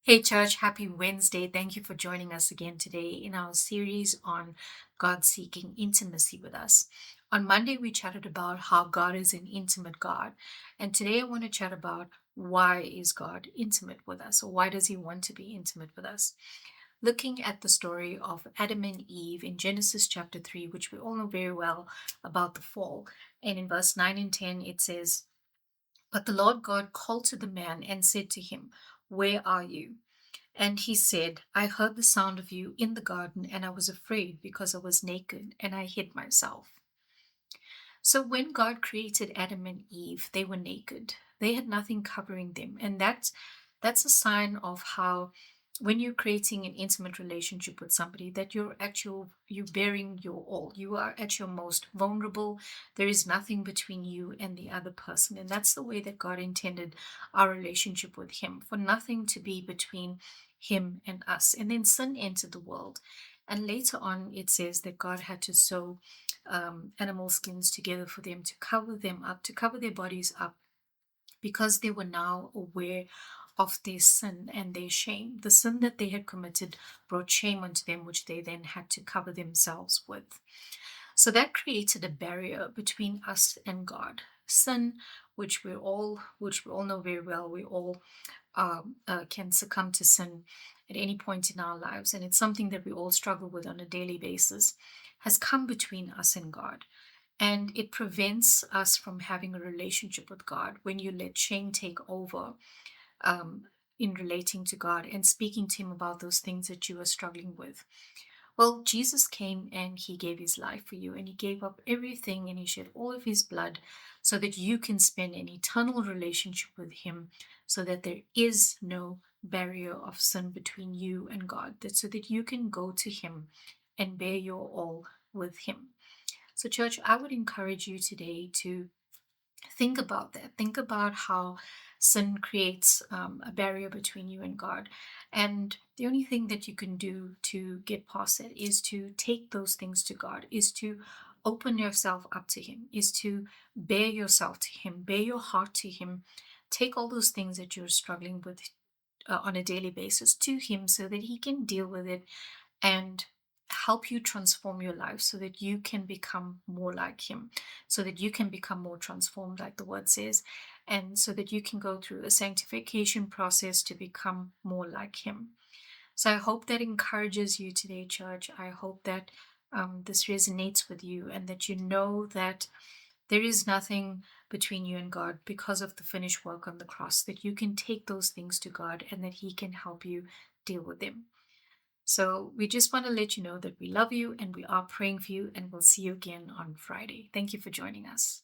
Hey, church, happy Wednesday. Thank you for joining us again today in our series on God seeking intimacy with us. On Monday, we chatted about how God is an intimate God. And today, I want to chat about why is God intimate with us, or why does he want to be intimate with us? Looking at the story of Adam and Eve in Genesis chapter 3, which we all know very well about the fall. And in verse 9 and 10, it says, "But the Lord God called to the man and said to him, 'Where are you?' And he said, 'I heard the sound of you in the garden, and I was afraid because I was naked, and I hid myself.'" So when God created Adam and Eve, they were naked. They had nothing covering them. And that's a sign of how when you're creating an intimate relationship with somebody, that you're bearing your all. You are at your most vulnerable. There is nothing between you and the other person. And that's the way that God intended our relationship with him, for nothing to be between him and us. And then sin entered the world. And later on, it says that God had to sew animal skins together for them to cover them up, to cover their bodies up, because they were now aware of their sin and their shame. The sin that they had committed brought shame onto them, which they then had to cover themselves with. So that created a barrier between us and God. Sin, which we all know very well, we all can succumb to sin at any point in our lives, and it's something that we all struggle with on a daily basis, has come between us and God. And it prevents us from having a relationship with God when you let shame take over um, in relating to God and speaking to Him about those things that you are struggling with. Well, Jesus came and he gave his life for you, and he gave up everything, and he shed all of his blood so that you can spend an eternal relationship with him, so that there is no barrier of sin between you and God, that so that you can go to him and bear your all with him. So, church, I would encourage you today to think about that. Think about how sin creates a barrier between you and God. And the only thing that you can do to get past it is to take those things to God, is to open yourself up to Him, is to bear yourself to Him, bear your heart to Him. Take all those things that you're struggling with on a daily basis to Him so that He can deal with it and help you transform your life so that you can become more like him, so that you can become more transformed, like the word says, and so that you can go through a sanctification process to become more like him. So I hope that encourages you today, church. I hope that this resonates with you, and that you know that there is nothing between you and God because of the finished work on the cross, that you can take those things to God and that He can help you deal with them. So we just want to let you know that we love you and we are praying for you, and we'll see you again on Friday. Thank you for joining us.